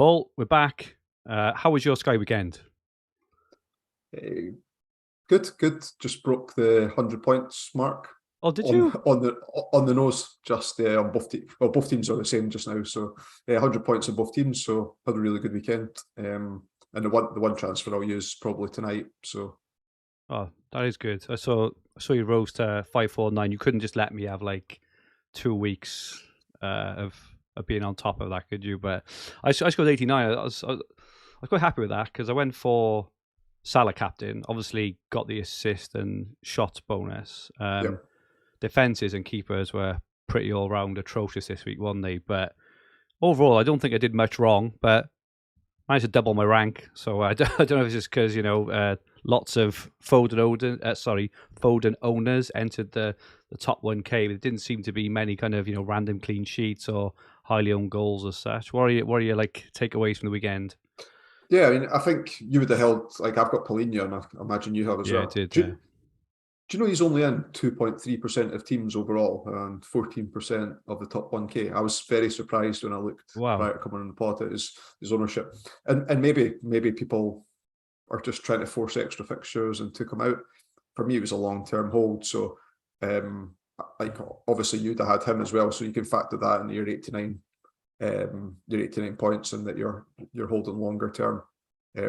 Paul, we're back. How was your Sky weekend? Good. Just broke the 100 points mark. Oh, did you? On the nose, just on both teams. Well, both teams are the same just now, so 100 points on both teams. So had a really good weekend. And the one transfer I'll use probably tonight. So, oh, that is good. I saw you rose to 549. You couldn't just let me have like 2 weeks of being on top of that, could you? But I scored 89. I was quite happy with that because I went for Salah captain. Obviously, got the assist and shots bonus. Defenses and keepers were pretty all round atrocious this week, weren't they? But overall, I don't think I did much wrong. But I managed to double my rank, so I don't know if it's just because lots of Foden owners entered the top 1K. There didn't seem to be many kind of random clean sheets or highly owned goals as such. What are your like takeaways from the weekend? Yeah, I mean, I think you would have held, like, I've got Paulinho, and I imagine you have as well. Yeah, I did. Do you know he's only in 2.3% of teams overall and 14% of the top 1K? I was very surprised when I looked prior to coming on the pod at his ownership. And maybe people are just trying to force extra fixtures and took him out. For me, it was a long-term hold. So, like, obviously you'd have had him as well, so you can factor that into your 89 points, and that you're holding longer term. I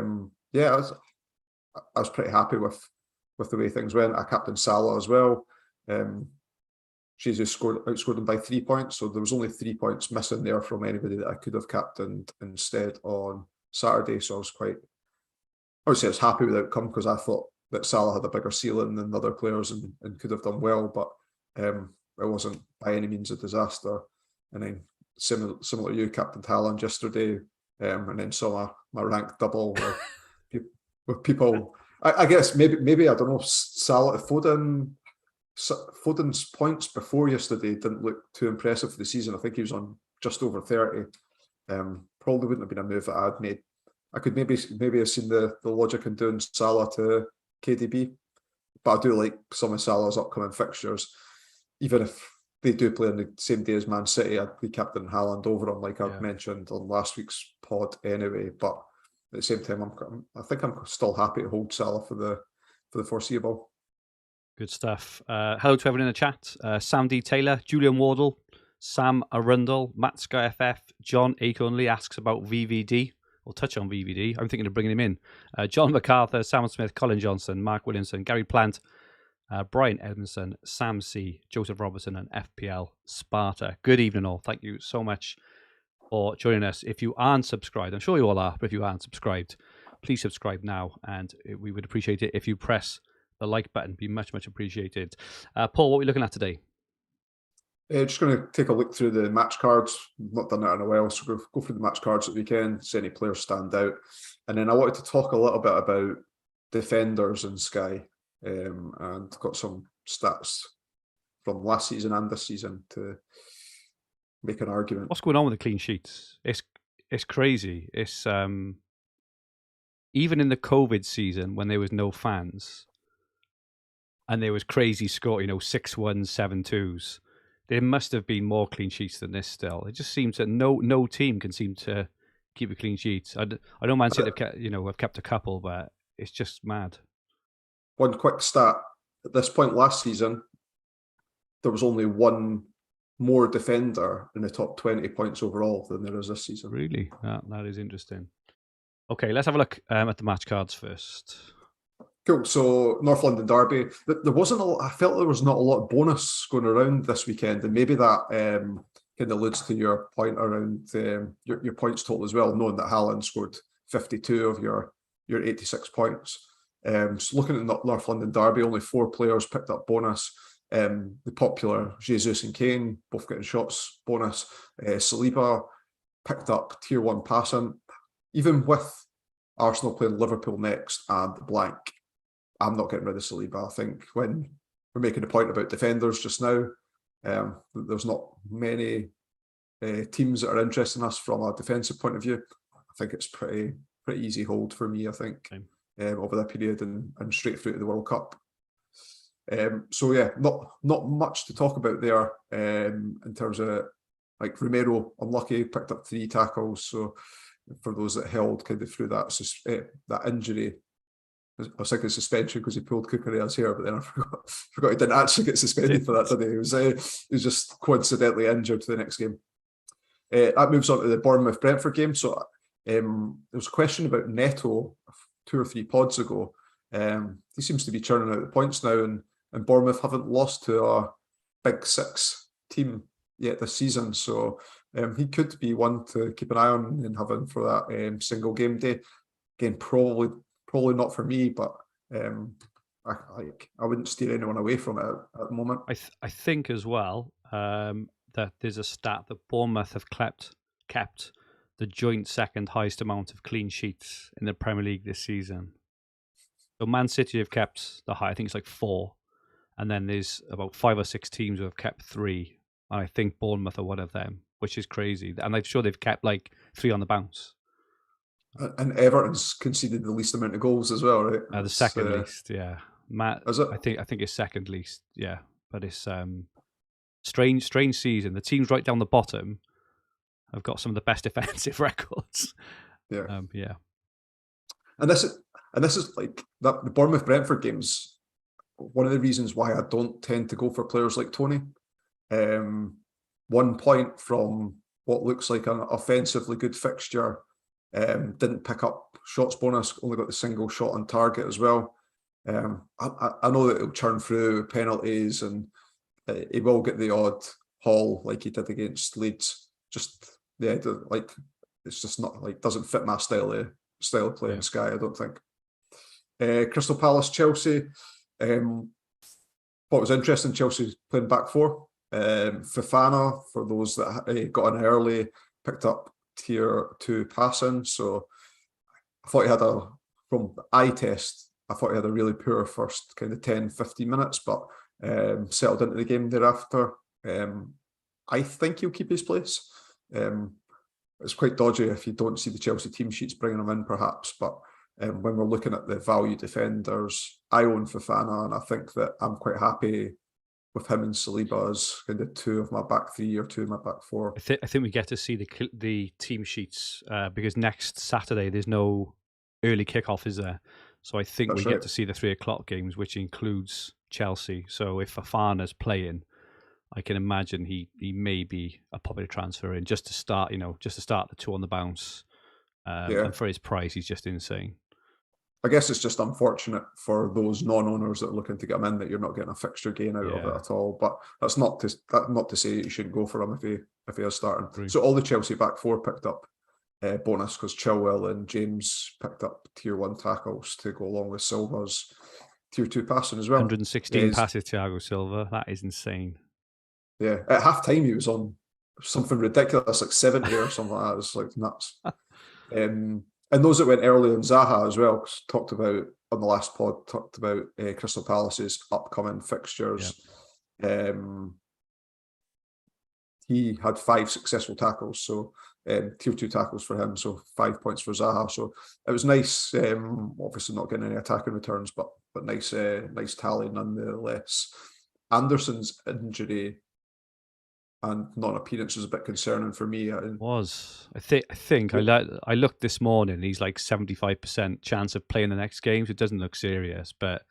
was pretty happy with the way things went. I captained Salah as well. Jesus outscored him by 3 points, so there was only 3 points missing there from anybody that I could have captained instead on Saturday. So I was happy with the outcome because I thought that Salah had a bigger ceiling than other players and could have done well, but it wasn't by any means a disaster. And then similar to you, captained Haaland yesterday, and then saw my rank double with people. I guess maybe I don't know. Foden's points before yesterday didn't look too impressive for the season. I think he was on just over 30. Probably wouldn't have been a move that I'd made. I could maybe have seen the logic in doing Salah to KDB, but I do like some of Salah's upcoming fixtures. Even if they do play on the same day as Man City, I'd be captain Haaland over him, like I've mentioned on last week's pod anyway. But at the same time, I think I'm still happy to hold Salah for the foreseeable. Good stuff. Hello to everyone in the chat. Sam D. Taylor, Julian Wardle, Sam Arundel, Matt Sky FF, John Acornley asks about VVD. We'll touch on VVD. I'm thinking of bringing him in. John MacArthur, Sam Smith, Colin Johnson, Mark Williamson, Gary Plant, Brian Edmondson, Sam C, Joseph Robertson, and FPL Sparta. Good evening, all. Thank you so much for joining us. If you aren't subscribed, I'm sure you all are, but if you aren't subscribed, please subscribe now, and we would appreciate it if you press the like button. Be much appreciated. Paul, what are we looking at today? Just going to take a look through the match cards. We've not done that in a while, so we'll go through the match cards at the weekend, see any players stand out. And then I wanted to talk a little bit about defenders in Sky, and got some stats from last season and this season to make an argument. What's going on with the clean sheets? It's crazy. It's even in the COVID season when there was no fans and there was crazy score, 6-1s, 7-2s. There must have been more clean sheets than this still. It just seems that no team can seem to keep a clean sheet. I know Man City have kept a couple, but it's just mad. One quick stat. At this point last season, there was only one more defender in the top 20 points overall than there is this season. Really? That is interesting. Okay, let's have a look at the match cards first. Cool. So North London derby. There wasn't I felt there was not a lot of bonus going around this weekend, and maybe that kind of alludes to your point around your points total as well, knowing that Haaland scored 52 of your 86 points. So looking at the North London derby, only 4 players picked up bonus. The popular Jesus and Kane both getting shots bonus. Saliba picked up tier 1 passing. Even with Arsenal playing Liverpool next and blank, I'm not getting rid of Saliba. I think when we're making a point about defenders just now, there's not many teams that are interested in us from a defensive point of view. I think it's pretty easy hold for me, I think, over that period and straight through to the World Cup. So yeah, not much to talk about there in terms of like Romero, unlucky, picked up 3 tackles. So for those that held kind of through that injury, I was thinking suspension because he pulled Cucurella's hair, but then I forgot he didn't actually get suspended for that, did he? He was just coincidentally injured to the next game. That moves on to the Bournemouth-Brentford game. So there was a question about Neto 2 or 3 pods ago. He seems to be churning out the points now, and Bournemouth haven't lost to a Big Six team yet this season. So he could be one to keep an eye on and have in for that single game day. Again, probably not for me, but I wouldn't steer anyone away from it at the moment. I think as well that there's a stat that Bournemouth have kept the joint second highest amount of clean sheets in the Premier League this season. So Man City have kept the high, I think it's like 4, and then there's about 5 or 6 teams who have kept 3, and I think Bournemouth are one of them, which is crazy. And I'm sure they've kept like 3 on the bounce. And Everton's conceded the least amount of goals as well, right? The second least, yeah. Is it? I think it's second least, yeah. But it's strange season. The teams right down the bottom have got some of the best defensive records. Yeah, yeah. And this is like that. The Bournemouth-Brentford games. One of the reasons why I don't tend to go for players like Tony. 1 point from what looks like an offensively good fixture. Didn't pick up shots bonus, only got the single shot on target as well. I know that he'll churn through penalties and he will get the odd haul like he did against Leeds. It's just not like doesn't fit my style of play in Sky, I don't think. Crystal Palace, Chelsea. What was interesting, Chelsea playing back 4. Fofana, for those that got in early, picked up tier 2 passing. So I thought he had from the eye test, I thought he had a really poor first kind of 10-15 minutes, but settled into the game thereafter. I think he'll keep his place. It's quite dodgy if you don't see the Chelsea team sheets bringing him in, perhaps, but when we're looking at the value defenders, I own Fofana, and I think that I'm quite happy with him and Saliba as kind of 2 of my back 3 or 2 of my back 4. I think we get to see the team sheets because next Saturday there's no early kickoff, is there? So I think we get to see the 3 o'clock games, which includes Chelsea. So if Fofana's playing, I can imagine he may be a popular transfer in just to start the 2 on the bounce. And for his price, he's just insane. I guess it's just unfortunate for those non-owners that are looking to get him in that you're not getting a fixture gain out of it at all. But that's not to say you shouldn't go for him if he is starting. Right. So all the Chelsea back 4 picked up bonus because Chilwell and James picked up tier 1 tackles to go along with Silva's tier 2 passing as well. 116 passes, Thiago Silva. That is insane. Yeah, at half time he was on something ridiculous like 70 or something like that. It was like nuts. And those that went early on Zaha as well, talked about on the last pod, Crystal Palace's upcoming fixtures. Yep. He had 5 successful tackles, so tier 2 tackles for him, so 5 points for Zaha. So it was nice. Obviously not getting any attacking returns, but nice tally nonetheless. Anderson's injury and non-appearance was a bit concerning for me. It was. I think I looked this morning. He's like 75% chance of playing the next game. So it doesn't look serious, but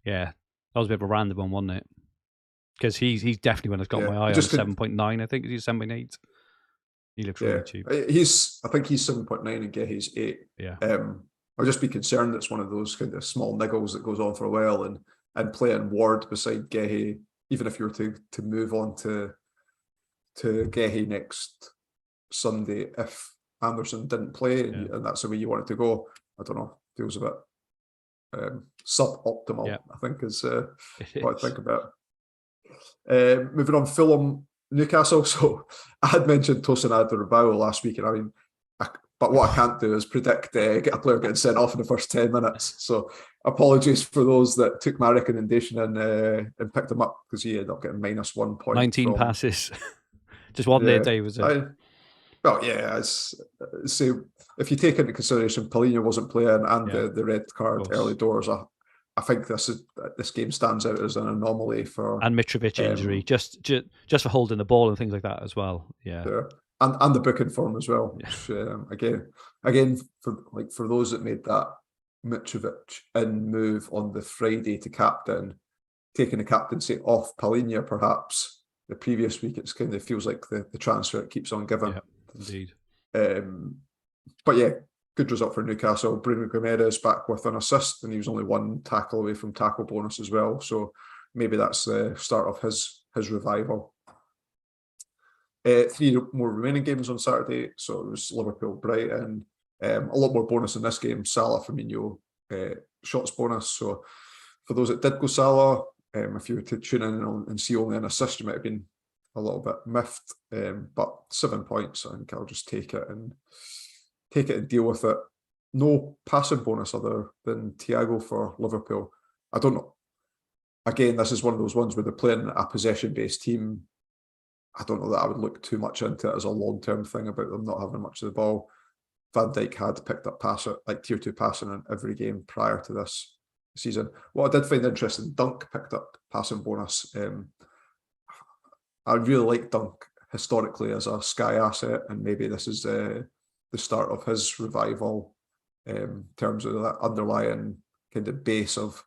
yeah, that was a bit of a random one, wasn't it? Because he's definitely one that's got my eye on 7.9. I think he's 7.8. He looks really cheap. I think he's 7.9 and Gehi's 8. Yeah. I'll just be concerned it's one of those kind of small niggles that goes on for a while and playing Ward beside Gehi, even if you were to move on to Gehi next Sunday if Anderson didn't play and that's the way you want it to go. I don't know. Feels a bit suboptimal, I think is what I think about. Moving on, Fulham, Newcastle. So I had mentioned Tosin Adarabioyo last week, and I mean, but what I can't do is predict get a player getting sent off in the first 10 minutes. So apologies for those that took my recommendation and picked him up because he ended up getting -1 point. 19 passes. Just one day, was it? So if you take into consideration Paulinho wasn't playing and the red card early doors, I think this game stands out as an anomaly for and Mitrovic injury, just for holding the ball and things like that as well. Yeah, and the booking form as well. Which, again for those that made that Mitrovic in move on the Friday to captain, taking the captaincy off Palhinha perhaps the previous week, it's kind of feels like the transfer it keeps on giving. Yeah, indeed. But yeah, good result for Newcastle. Bruno Guimaraes back with an assist, and he was only one tackle away from tackle bonus as well. So maybe that's the start of his revival. 3 more remaining games on Saturday. So it was Liverpool, Brighton. A lot more bonus in this game. Salah, Firmino, shots bonus. So for those that did go Salah, if you were to tune in and see only an assist, you might have been a little bit miffed. But 7 points, I think I'll just take it and deal with it. No passing bonus other than Thiago for Liverpool. I don't know. Again, this is one of those ones where they're playing a possession-based team. I don't know that I would look too much into it as a long-term thing about them not having much of the ball. Van Dijk had picked up tier 2 passing in every game prior to this season. What I did find interesting, Dunk picked up passing bonus. I really like Dunk historically as a Sky asset, and maybe this is the start of his revival in terms of that underlying kind of base of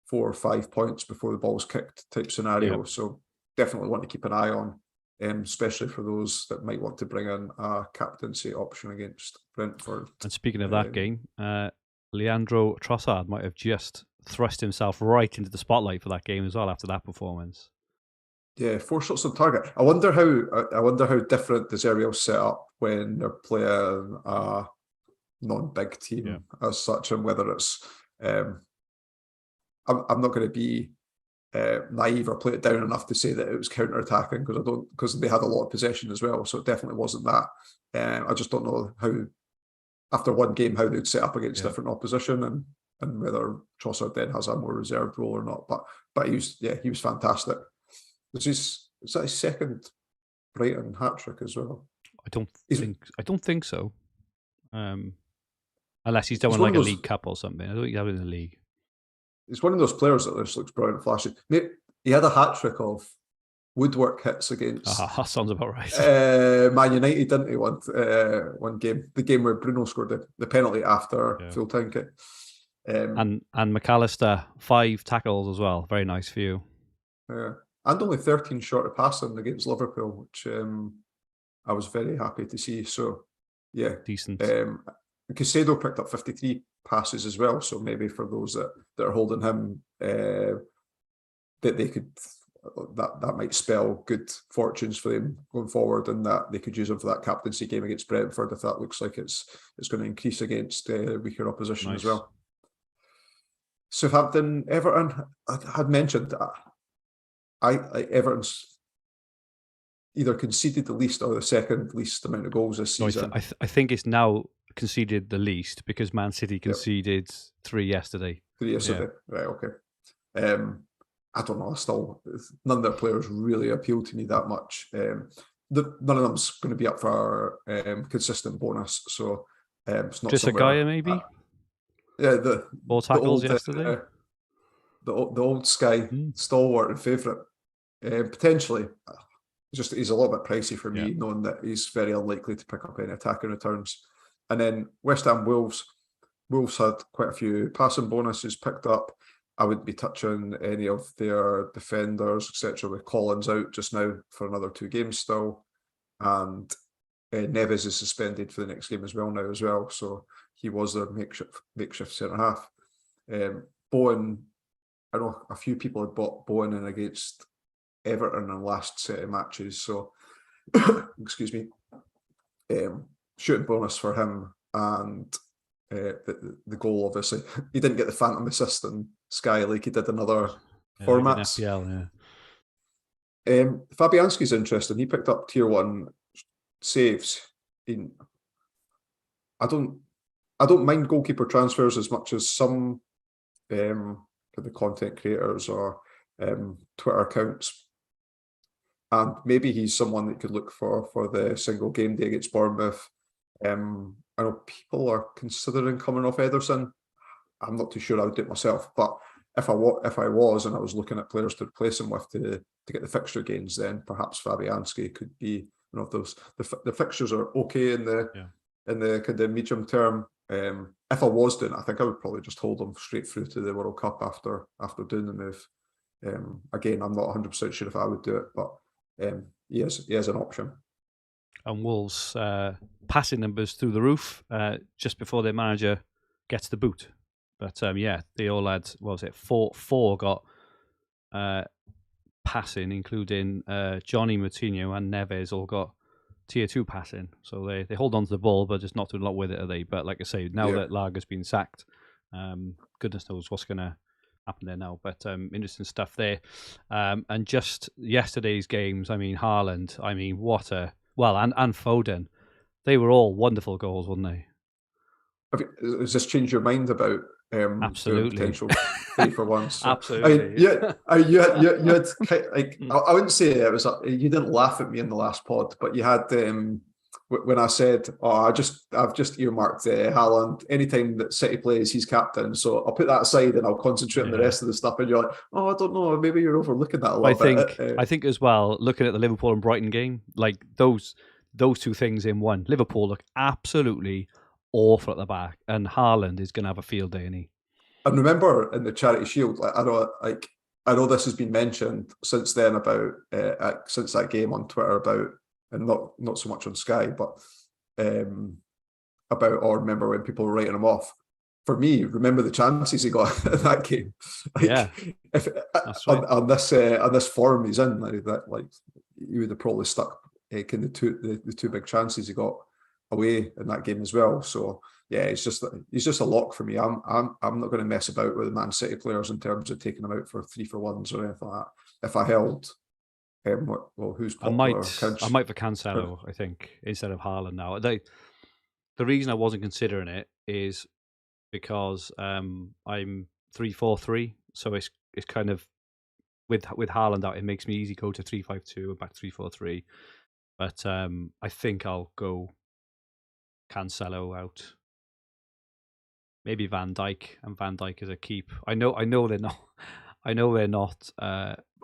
4 or 5 points before the ball's kicked type scenario. Yeah. So definitely want to keep an eye on, especially for those that might want to bring in a captaincy option against Brentford. And speaking of that game, Leandro Trossard might have just thrust himself right into the spotlight for that game as well after that performance. Yeah, 4 shots on target. I wonder how different the Zerial's set up when they're playing a non-big team as such, and whether it's I'm not going to be naive or play it down enough to say that it was counter-attacking, because they had a lot of possession as well, so it definitely wasn't that. I just don't know how, after one game, how they'd set up against different opposition, and whether Trossard then has a more reserved role or not. But he was fantastic. Is that his second Brighton hat-trick as well? I don't think so. Unless he's done like a League Cup or something. I don't think he's having in the league. He's one of those players that just looks brilliant and flashy. He had a hat-trick of woodwork hits against... That sounds about right. Man United, didn't he, one game? The game where Bruno scored the penalty after full-time kick. And McAllister, 5 tackles as well. Very nice for you. Yeah. And only 13 short of passing against Liverpool, which I was very happy to see. So, yeah. Decent. Caicedo picked up 53 passes as well. So maybe for those that are holding him, that they could, that might spell good fortunes for them going forward, and that they could use him for that captaincy game against Brentford if that looks like it's going to increase against weaker opposition as well. Southampton, Everton, I had mentioned that. Everton's either conceded the least or the second least amount of goals this season. No, I think it's now conceded the least because Man City conceded 3 yesterday. 3 yesterday, right? Okay. I don't know. Still, none of their players really appeal to me that much. None of them's going to be up for consistent bonus. So it's not just a guy, maybe. Yeah, 4 tackles yesterday. The old Sky stalwart and favourite. Potentially, he's a little bit pricey for me, knowing that he's very unlikely to pick up any attacking returns. And then West Ham Wolves. Wolves had quite a few passing bonuses picked up. I wouldn't be touching any of their defenders, etc. With Collins out just now for another 2 games still, and Neves is suspended for the next game as well. So he was their makeshift centre half. Bowen. I know a few people had bought Bowen in against Everton in the last set of matches, so excuse me. Shooting bonus for him, and the goal, obviously. He didn't get the phantom assist in Sky like he did in other formats. FPL, Fabianski's interesting. He picked up tier 1 saves. I don't mind goalkeeper transfers as much as some the content creators or Twitter accounts, and maybe he's someone that you could look for the single game day against Bournemouth. I know people are considering coming off Ederson. I'm not too sure I would do it myself. But if I was and I was looking at players to replace him with to get the fixture gains, then perhaps Fabianski could be one of those. The fixtures are okay in the kind of medium term. If I was doing it, I think I would probably just hold him straight through to the World Cup after doing the move. Again, I'm not 100% sure if I would do it, but he is an option. And Wolves passing numbers through the roof just before their manager gets the boot. But they all had, what was it, four got passing, including Johnny Moutinho and Neves all got tier 2 passing. So they hold on to the ball, but just not doing a lot with it, are they? But like I say, now that Lager's been sacked, goodness knows what's going to happen there now. But interesting stuff there. And just yesterday's games, I mean, Haaland, I mean, and Foden, they were all wonderful goals, weren't they? Has this changed your mind about absolutely potential 3 for 1? So, absolutely. I mean, you had like I wouldn't say it was you didn't laugh at me in the last pod, but you had when I said, I've just earmarked Haaland. Anytime that City plays, he's captain. So I'll put that aside and I'll concentrate on the rest of the stuff. And you're like, I don't know, maybe you're overlooking that a little bit. I think as well, looking at the Liverpool and Brighton game, like those two things in one. Liverpool look absolutely awful at the back, and Haaland is going to have a field day, isn't he? And remember in the Charity Shield, I know this has been mentioned since then about since that game on Twitter about, and not so much on Sky, but about, or remember when people were writing him off. For me, remember the chances he got in that game. That's right. on this form he's in, like you would have probably stuck in the two big chances he got away in that game as well. So he's just a lock for me. I'm not going to mess about with the Man City players in terms of taking them out for 3 for 1s or anything like that. If I held, who's popular? I might for Cancelo, I think, instead of Haaland now. The reason I wasn't considering it is because I'm 3-4-3, so it's kind of with Haaland out, it makes me easy go to 3-5-2 and back to 3-4-3. But I think I'll go Cancelo out. Maybe Van Dijk, and Van Dijk is a keep. I know they're not. I know they're not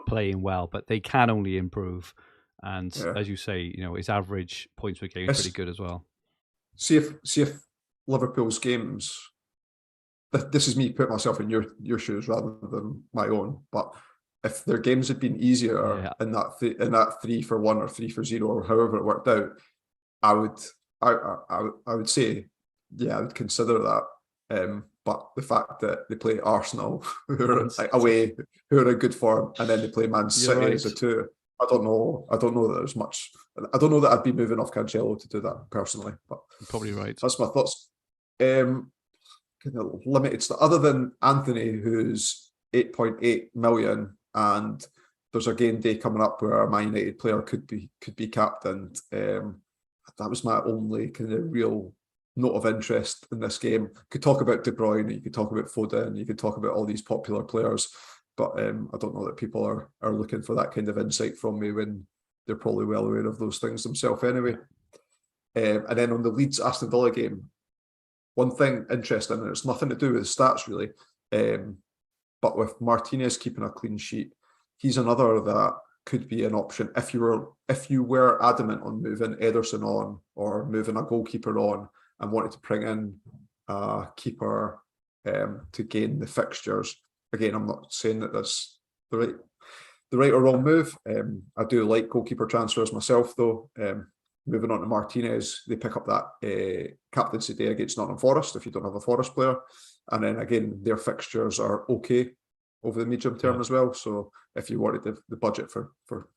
playing well, but they can only improve. And as you say, his average points per game is pretty good as well. See if Liverpool's games. This is me putting myself in your shoes rather than my own. But if their games had been easier in that 3 for 1 or 3 for 0 or however it worked out, I would say, I would consider that. But the fact that they play Arsenal, who are away, who are in good form, and then they play Man City as a 2, I don't know that there's much. I don't know that I'd be moving off Cancelo to do that personally. But you're probably right. That's my thoughts. Kind of limited stuff. Other than Anthony, who's 8.8 million, and there's a game day coming up where a Man United player could be captained. That was my only kind of real note of interest in this game. You could talk about De Bruyne, you could talk about Foden, you could talk about all these popular players, but I don't know that people are looking for that kind of insight from me when they're probably well aware of those things themselves anyway. And then on the Leeds Aston Villa game, one thing interesting, and it's nothing to do with stats really, but with Martinez keeping a clean sheet, he's another that could be an option if you were adamant on moving Ederson on or moving a goalkeeper on and wanted to bring in a keeper to gain the fixtures. Again, I'm not saying that that's the right or wrong move. I do like goalkeeper transfers myself, though. Moving on to Martinez, they pick up that captaincy day against Nottingham Forest if you don't have a Forest player, and then again their fixtures are okay over the medium term as well. So if you wanted the budget for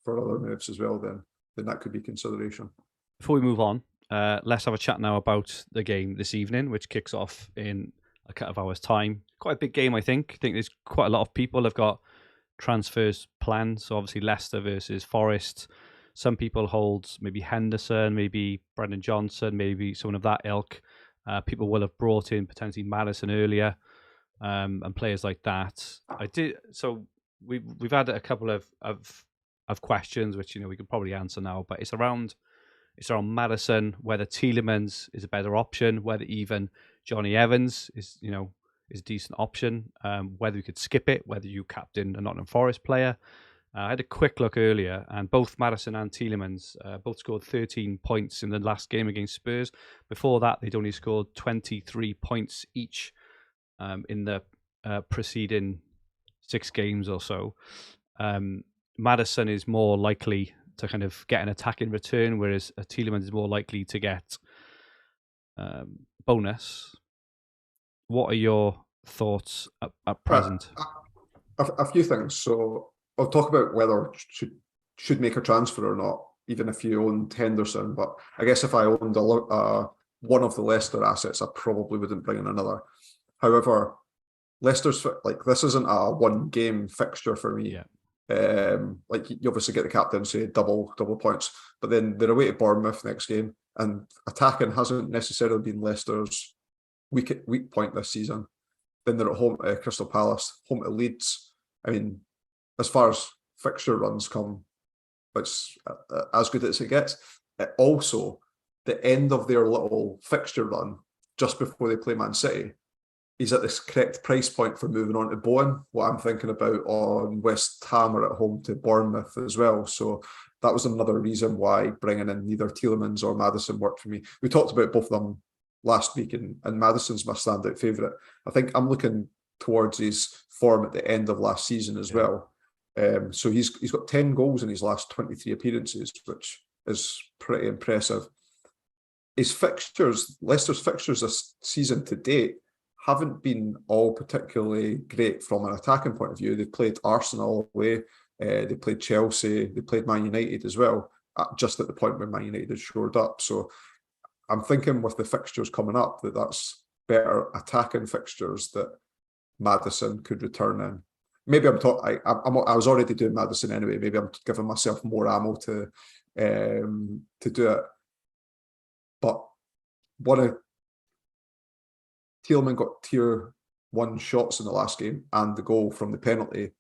other moves as well, then that could be consideration. Before we move on, let's have a chat now about the game this evening, which kicks off in a couple of hours' time. Quite a big game, I think. I think there's quite a lot of people have got transfers planned. So obviously Leicester versus Forest. Some people hold maybe Henderson, maybe Brendan Johnson, maybe someone of that ilk. People will have brought in potentially Madison earlier. And players like that. So we've had a couple of questions which we could probably answer now, but it's around Madison, whether Tielemans is a better option, whether even Johnny Evans is is a decent option. Whether you could skip it, whether you captain a Nottingham Forest player. I had a quick look earlier, and both Maddison and Tielemans both scored 13 points in the last game against Spurs. Before that, they'd only scored 23 points each in the preceding 6 games or so. Maddison is more likely to kind of get an attack in return, whereas Tielemans is more likely to get bonus. What are your thoughts at present? A few things. So I'll talk about whether should make a transfer or not, even if you own Henderson. But I guess if I owned one of the Leicester assets, I probably wouldn't bring in another. However, Leicester's this isn't a 1 game fixture for me. Yeah. You obviously get the captaincy, double points, but then they're away to Bournemouth next game, and attacking hasn't necessarily been Leicester's weak point this season. Then they're at home to Crystal Palace, home to Leeds. I mean, as far as fixture runs come, it's as good as it gets. Also, the end of their little fixture run, just before they play Man City, is at this correct price point for moving on to Bowen. What I'm thinking about on West Ham are at home to Bournemouth as well. So that was another reason why bringing in either Tielemans or Maddison worked for me. We talked about both of them last week, and Maddison's my standout favourite. I think I'm looking towards his form at the end of last season as well. So he's got 10 goals in his last 23 appearances, which is pretty impressive. His fixtures, Leicester's fixtures this season to date, haven't been all particularly great from an attacking point of view. They've played Arsenal away, they played Chelsea, they played Man United as well, just at the point where Man United had shored up. So I'm thinking with the fixtures coming up that's better attacking fixtures that Maddison could return in. Maybe I was already doing Maddison anyway. Maybe I'm giving myself more ammo to do it. But Tielemans got tier 1 shots in the last game and the goal from the penalty.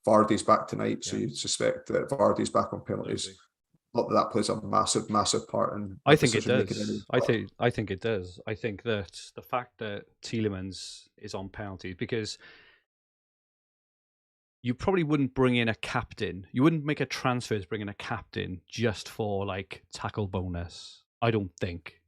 Vardy's back tonight, so you'd suspect that Vardy's back on penalties. Absolutely. Not that plays a massive part in. I think it does. I think it does. I think that the fact that Tielemans is on penalties, because you probably wouldn't bring in a captain. You wouldn't make a transfer to bring in a captain just for tackle bonus. I don't think.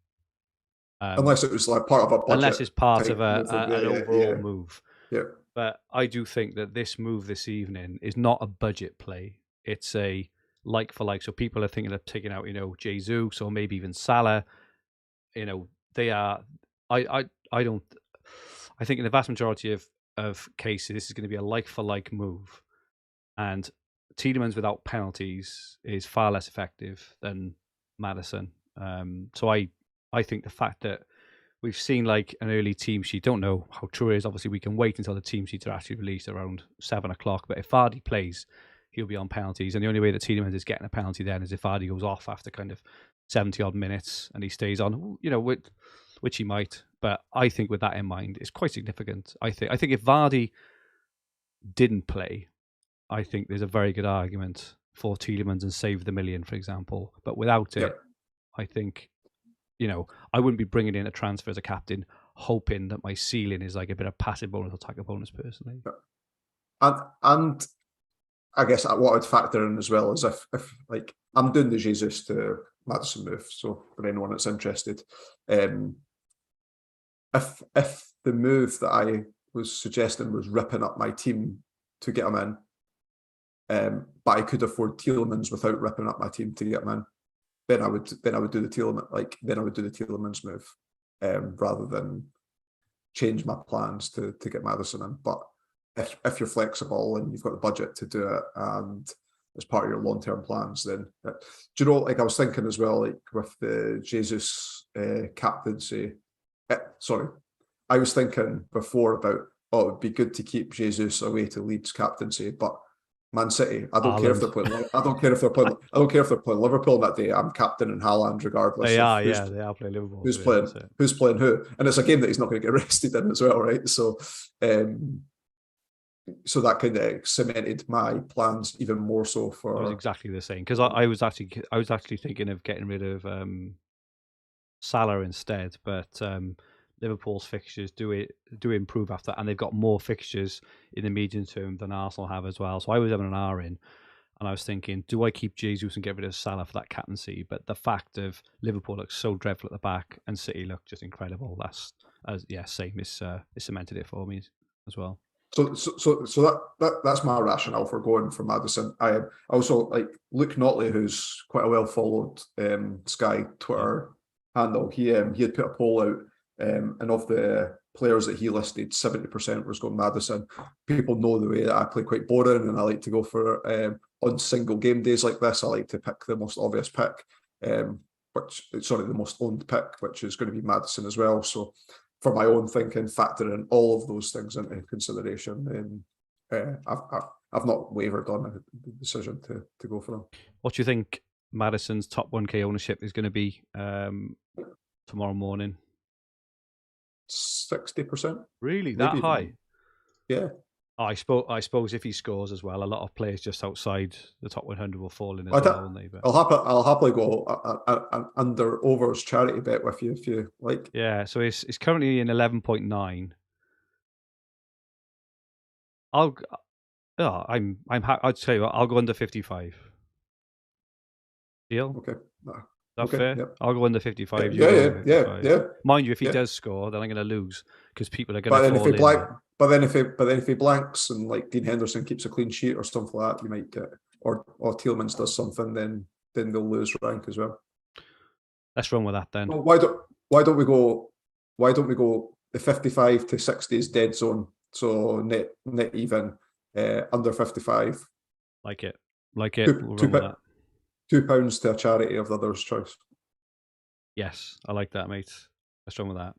Unless it was part of a budget. Unless it's part of an overall move. Yeah. But I do think that this move this evening is not a budget play. It's a like for like. So people are thinking of taking out, Jesus or maybe even Salah. They are. I think in the vast majority of cases, this is going to be a like for like move, and Tielemans without penalties is far less effective than Maddison. So I think the fact that we've seen an early team sheet, don't know how true it is. Obviously, we can wait until the team sheets are actually released around 7 o'clock. But if Vardy plays, he'll be on penalties. And the only way that Tielemans is getting a penalty then is if Vardy goes off after kind of 70-odd minutes and he stays on, which he might. But I think with that in mind, it's quite significant. I think if Vardy didn't play, I think there's a very good argument for Tielemans and save the million, for example. But without it, I think... I wouldn't be bringing in a transfer as a captain, hoping that my ceiling is a bit of passive bonus or tackle bonus, personally. And I guess what I'd factor in as well is if I'm doing the Jesus to Maddison move. So for anyone that's interested, if the move that I was suggesting was ripping up my team to get him in, but I could afford Tielemans without ripping up my team to get him in, then I would do the Tielemans move, rather than change my plans to get Maddison in. But if you're flexible and you've got the budget to do it, and as part of your long-term plans, then do you know? I was thinking as well, with the Jesus captaincy. I was thinking before about it would be good to keep Jesus away to Leeds captaincy, but Man City, I don't care if they're playing Liverpool that day. I'm captain in Haaland regardless. They are playing Liverpool. Who's playing who? And it's a game that he's not going to get rested in as well, right? So so that kind of cemented my plans even more so for. I was exactly the same, because I was actually thinking of getting rid of Salah instead, but Liverpool's fixtures do improve after, and they've got more fixtures in the medium term than Arsenal have as well. So I was having an R in, and I was thinking, do I keep Jesus and get rid of Salah for that captaincy? But the fact of Liverpool look so dreadful at the back and City look just incredible. That's same. It's cemented it for me as well. So that's my rationale for going for Maddison. I also like Luke Notley, who's quite a well followed Sky Twitter handle. He had put a poll out, and of the players that he listed, 70% was going Maddison. People know the way that I play quite boring, and I like to go for on single game days like this. I like to pick the most obvious pick, the most owned pick, which is going to be Maddison as well. So, for my own thinking, factoring all of those things into consideration, I've not wavered on the decision to go for him. What do you think Maddison's top 1K ownership is going to be tomorrow morning? 60%. Really, that maybe high? Yeah. I suppose if he scores as well, a lot of players just outside the top 100 will fall in as well, won't they? But I'll happily go an under overs charity bet with you if you like. Yeah, so it's currently in 11.9. I'd tell you what, I'll go under 55. Deal? Okay. Is that fair? Yep. I'll go under 55. Yeah. Mind you, if he does score, then I'm going to lose because people are going to fall in. But then if he blanks and like Dean Henderson keeps a clean sheet or something like that, you might get, or Tielemans does something, then they'll lose rank as well. Let's run with that then. Well, why don't we go the 55 to 60 is dead zone, so net even under 55. Like it. We'll run with that. £2 to a charity of the other's choice. Yes, I like that, mate. Let's run with that.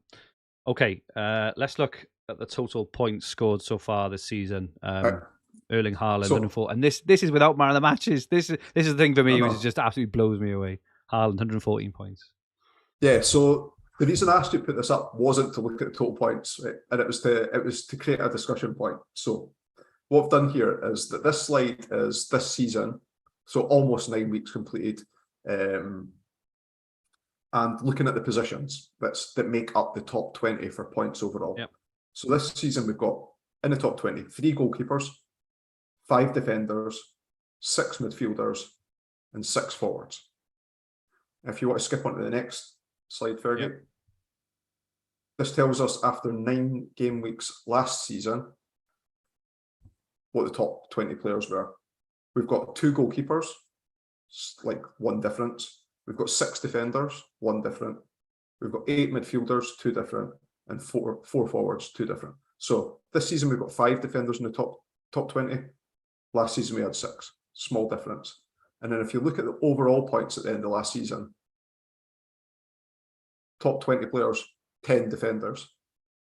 Okay, let's look at the total points scored so far this season. Erling Haaland, 104, and this is without man of the matches. This is the thing for me, which just absolutely blows me away. Haaland, 114 points. Yeah, so the reason I asked you to put this up wasn't to look at the total points, right? And it was to create a discussion point. So what I've done here is that this slide is this season, so almost 9 weeks completed, and looking at the positions that make up the top 20 for points overall. Yep. So this season we've got in the top 20, 3 goalkeepers, 5 defenders, 6 midfielders, and 6 forwards. If you want to skip on to the next slide, Fergie. Yep. This tells us after 9 game weeks last season what the top 20 players were. We've got 2 goalkeepers, like 1 difference. We've got 6 defenders, 1 different. We've got 8 midfielders, 2 different, and 4 forwards, 2 different. So this season we've got 5 defenders in the top 20. Last season we had 6. Small difference. And then if you look at the overall points at the end of last season, top 20 players, 10 defenders.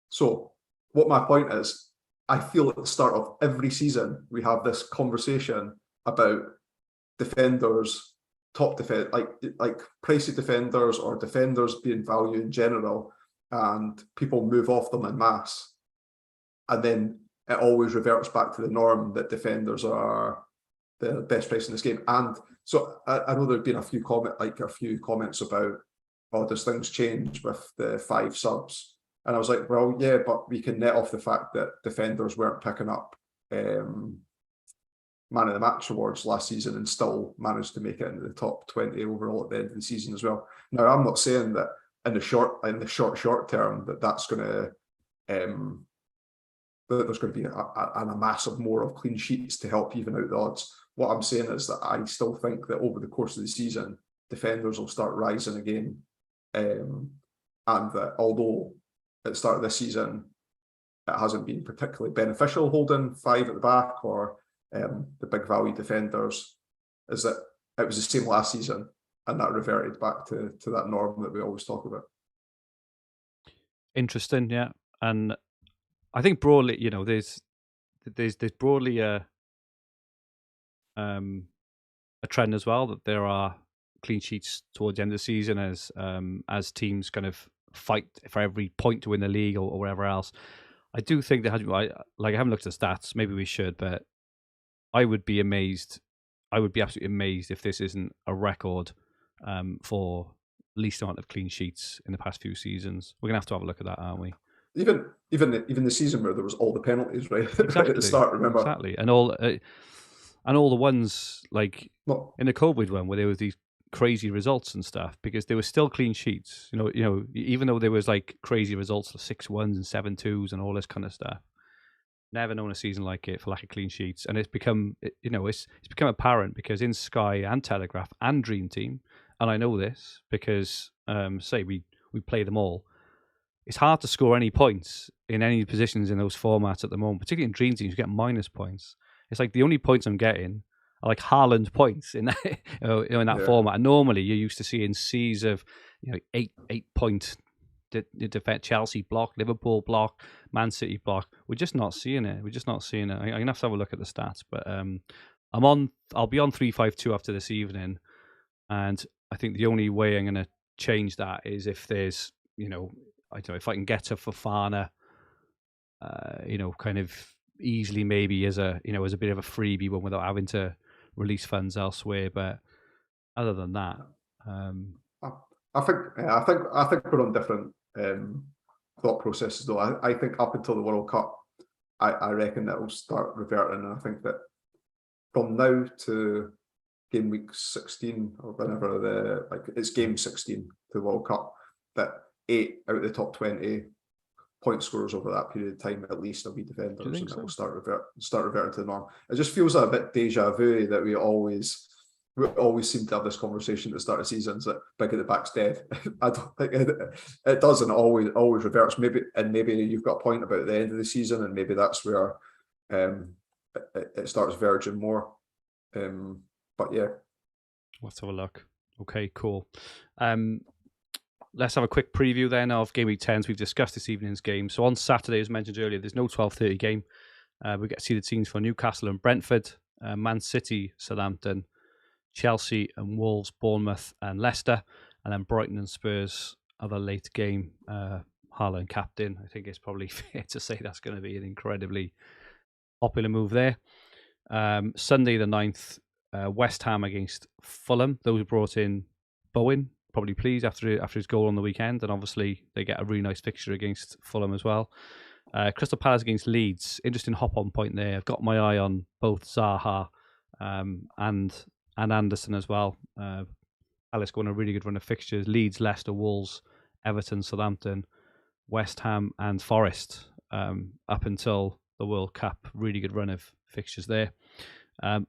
So what my point is, I feel at the start of every season we have this conversation about defenders, top defend, like pricey defenders or defenders being value in general, and people move off them en masse, and then it always reverts back to the norm that defenders are the best price in this game. And so I know there's been a few comments about, oh, does things change with the 5 subs? And I was like, well, yeah, but we can net off the fact that defenders weren't picking up man of the match awards last season and still managed to make it into the top 20 overall at the end of the season as well. Now, I'm not saying that in the short term that's going to that there's going to be a massive more of clean sheets to help even out the odds. What I'm saying is that I still think that over the course of the season, defenders will start rising again, and that although at the start of this season it hasn't been particularly beneficial holding 5 at the back or the big value defenders, is that it was the same last season and that reverted back to that norm that we always talk about. Interesting, yeah. And I think broadly, there's broadly a trend as well that there are clean sheets towards the end of the season as teams kind of fight for every point to win the league or whatever else. I do think there has been, I haven't looked at the stats, maybe we should, but I would be amazed. I would be absolutely amazed if this isn't a record for least amount of clean sheets in the past few seasons. We're going to have a look at that, aren't we? Even the season where there was all the penalties, right? Exactly. At the start, remember? Exactly. And all the ones like Well, in the COVID one where there was these crazy results and stuff, because there were still clean sheets. You know, even though there was like crazy results, 6-1s and 7-2s and all this kind of stuff. Never known a season like it for lack of clean sheets, and it's become apparent because in Sky and Telegraph and Dream Team, and I know this because say we play them all. It's hard to score any points in any positions in those formats at the moment, particularly in Dream Teams. You get minus points. It's like the only points I'm getting are like Haaland points in that, in that format. And normally you're used to seeing seas of 8-point defense, Chelsea block, Liverpool block, Man City block. We're just not seeing it. I'm gonna have a look at the stats, but I'll be on 3-5-2 after this evening, and I think the only way I'm gonna change that is if there's I don't know if I can get to Fofana, kind of easily, maybe as a as a bit of a freebie one without having to release funds elsewhere. But other than that, I think we're on different thought processes though. I think up until the World Cup, I reckon that will start reverting, and I think that from now to game week 16 or whenever it's game 16 to the World Cup, that 8 out of the top 20 point scorers over that period of time at least will be defenders, and it will start reverting to the norm. It just feels a bit deja vu that we always seem to have this conversation at the start of seasons that big at the back's dead. I don't think it does, and it always reverts. Maybe you've got a point about the end of the season, and maybe that's where it starts verging more. But yeah, let's have a look. Okay, cool. Let's have a quick preview then of Game Week 10. We've discussed this evening's game. So on Saturday, as mentioned earlier, there's no 12:30 game. We get to see the teams for Newcastle and Brentford, Man City, Southampton, Chelsea and Wolves, Bournemouth and Leicester, and then Brighton and Spurs, other late game. Haaland captain. I think it's probably fair to say that's going to be an incredibly popular move there. Sunday the 9th, West Ham against Fulham. Those brought in Bowen, probably pleased after his goal on the weekend, and obviously they get a really nice fixture against Fulham as well. Crystal Palace against Leeds. Interesting hop-on point there. I've got my eye on both Zaha and Anderson as well. Palace going a really good run of fixtures. Leeds, Leicester, Wolves, Everton, Southampton, West Ham and Forest up until the World Cup. Really good run of fixtures there.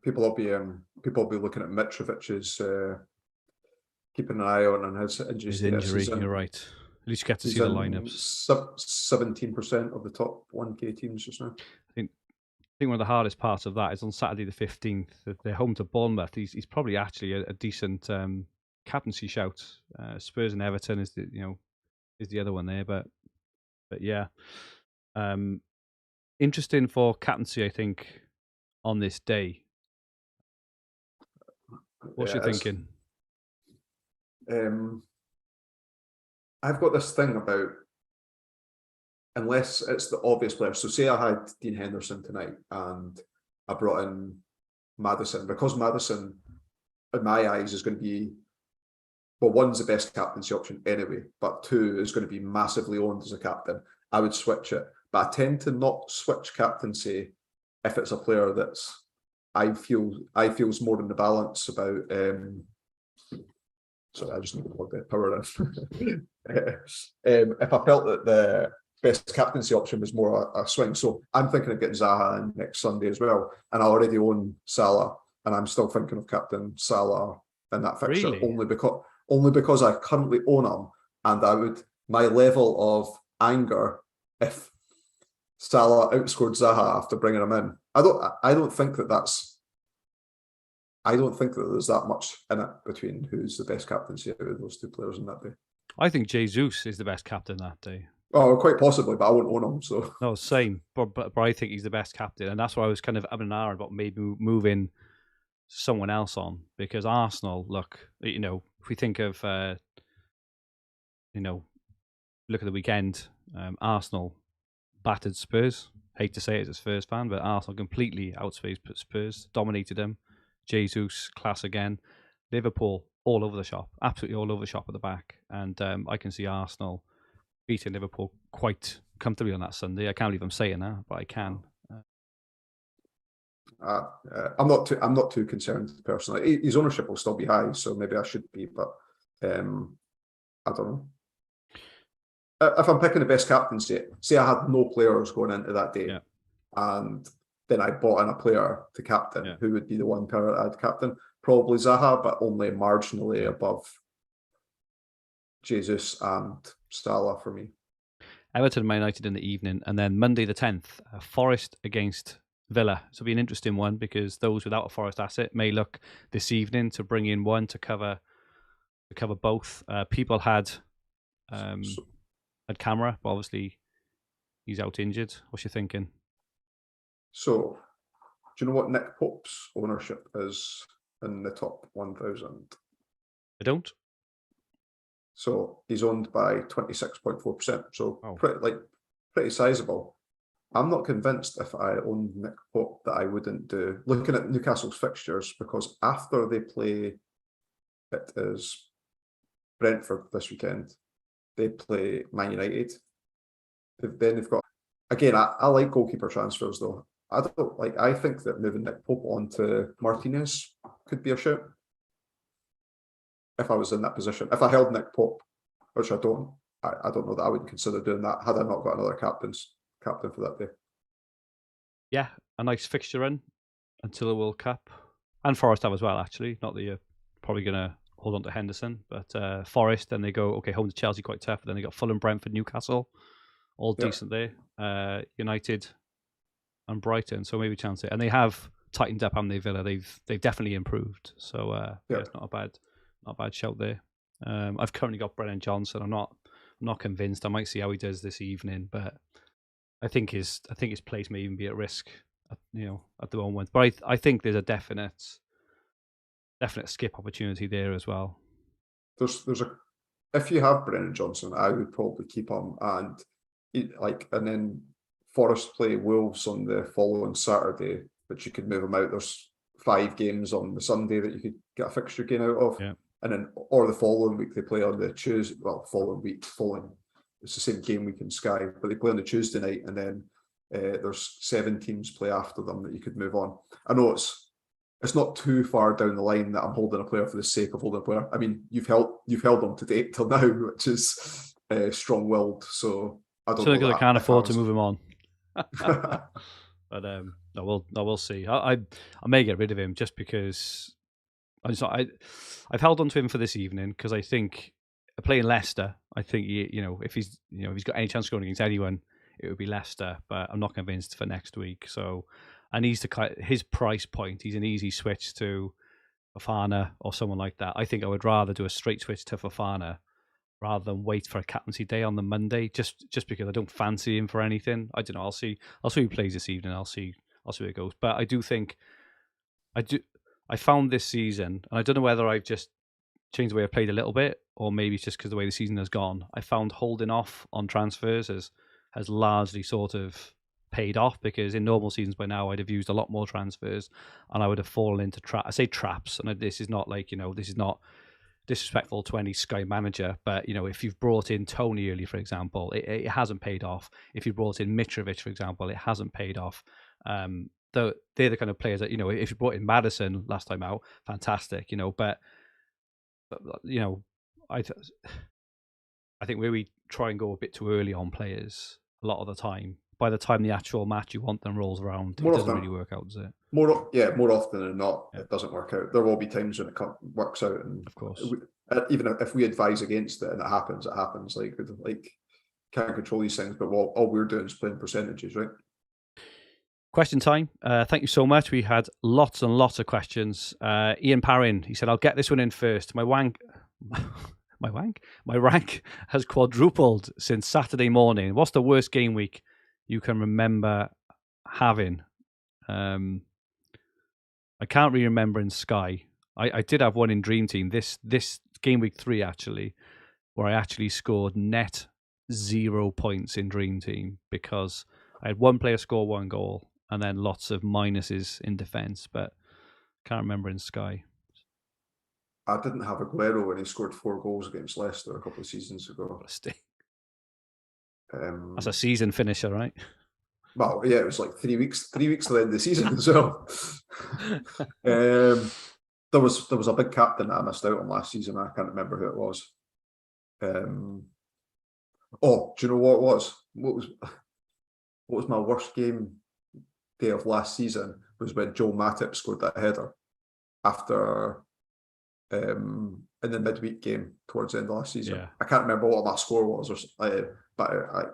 People will be looking at Mitrovic's keeping an eye on his injury. You're right. At least you get to see the lineups. 17% of the top 1K teams just now. I think one of the hardest parts of that is on Saturday the 15th. They're home to Bournemouth. He's probably actually a decent captaincy shout. Spurs and Everton is the other one there, but yeah, interesting for captaincy, I think, on this day. What's your thinking? I've got this thing about, unless it's the obvious player. So say I had Dean Henderson tonight and I brought in Maddison, because Maddison, in my eyes, is going to be, well, one's the best captaincy option anyway, but 2 is going to be massively owned as a captain. I would switch it, but I tend to not switch captaincy if it's a player that's I feels more in the balance about. Sorry, I just need to plug the power in. If I felt that the best captaincy option was more a swing, so I'm thinking of getting Zaha in next Sunday as well, and I already own Salah, and I'm still thinking of captain Salah in that fixture. Really? Only because I currently own him, and my level of anger if Salah outscored Zaha after bringing him in. I don't think that there's that much in it between who's the best captaincy out of those 2 players on that day. I think Jesus is the best captain that day. Oh, quite possibly, but I won't own him. So no, same. But I think he's the best captain, and that's why I was kind of up in an hour about maybe moving someone else on, because Arsenal, look, if we think of, look at the weekend, Arsenal battered Spurs. Hate to say it as a Spurs fan, but Arsenal completely outspaced Spurs, dominated them. Jesus, class again. Liverpool all over the shop, absolutely all over the shop at the back. And I can see Arsenal beating Liverpool quite comfortably on that Sunday. I can't believe I'm saying that, but I can. I'm not too concerned personally. His ownership will still be high, so maybe I should be, but I don't know. If I'm picking the best captaincy, say I had no players going into that day, and then I bought in a player to captain, who would be the one player I'd captain? Probably Zaha, but only marginally above Jesus and Salah for me. Everton Man United in the evening, and then Monday the 10th, Forest against Villa. So it'll be an interesting one because those without a Forest asset may look this evening to bring in one to cover both. People had Camera, but obviously he's out injured. What's your thinking? So, do you know what Nick Pope's ownership is in the top 1,000? I don't. So he's owned by 26.4%. So pretty sizable. I'm not convinced if I owned Nick Pope that I wouldn't do. Looking at Newcastle's fixtures, because after they play, it is Brentford this weekend. They play Man United. Then they've got, again, I like goalkeeper transfers though. I think that moving Nick Pope onto Martinez could be a shout. If I was in that position, if I held Nick Pope, which I don't know that I would consider doing that had I not got another captain for that day. Yeah, a nice fixture run until the World Cup, and Forest have as well. Actually, not that you're probably going to hold on to Henderson, but Forest. Then they go home to Chelsea, quite tough. But then they got Fulham, Brentford, Newcastle, all decent there. United and Brighton, so maybe chance it. And they have tightened up, haven't they, Villa? They've definitely improved. So it's not a bad shout there. I've currently got Brennan Johnson. I'm not convinced. I might see how he does this evening, but I think his place may even be at risk, at the moment. But I think there's a definite skip opportunity there as well. If you have Brennan Johnson, I would probably keep him, and then Forest play Wolves on the following Saturday, but you could move him out. There's 5 games on the Sunday that you could get a fixture gain out of. Yeah. And then, or the following week they play on the Tuesday. Well, it's the same game week in Sky, but they play on the Tuesday night, and then there's 7 teams play after them that you could move on. I know it's not too far down the line that I'm holding a player for the sake of holding a player. I mean, you've held them to date till now, which is strong-willed. So I don't know. Because I can't afford to move him on. But we'll see. I may get rid of him just because I've held on to him for this evening because I think playing Leicester, I think if he's got any chance of scoring against anyone, it would be Leicester. But I'm not convinced for next week. So, and his price point, he's an easy switch to Fofana or someone like that. I think I would rather do a straight switch to Fofana rather than wait for a captaincy day on the Monday, just because I don't fancy him for anything. I don't know. I'll see who he plays this evening. I'll see where it goes. But I do think I found this season, and I don't know whether I've just changed the way I played a little bit, or maybe it's just because the way the season has gone. I found holding off on transfers has largely sort of paid off, because in normal seasons by now I'd have used a lot more transfers and I would have fallen into traps. And this is not this is not disrespectful to any Sky manager, but if you've brought in Tony early, for example, it hasn't paid off. If you brought in Mitrovic, for example, it hasn't paid off. They're the kind of players that if you brought in Maddison last time out, fantastic, but I think where we try and go a bit too early on players a lot of the time, by the time the actual match you want them rolls around, it doesn't really work out, does it? More often than not, it doesn't work out. There will be times when it works out, and of course, even if we advise against it and it happens. Like can't control these things, but all we're doing is playing percentages, right? Question time. Thank you so much. We had lots and lots of questions. Ian Parrin, he said, "I'll get this one in first. My rank has quadrupled since Saturday morning. What's the worst game week you can remember having?" I can't really remember in Sky. I did have one in Dream Team this game week 3 actually, where I actually scored net 0 points in Dream Team because I had one player score 1 goal and then lots of minuses in defence, but can't remember in Sky. I didn't have Aguero when he scored 4 goals against Leicester a couple of seasons ago. That's a season finisher, right? Well, yeah, it was like 3 weeks to the end of the season as well. There was a big captain that I missed out on last season. I can't remember who it was. Oh, do you know what it was? What was my worst game day of last season? Was when Joe Matip scored that header after in the midweek game towards the end of last season. Yeah. I can't remember what my score was, but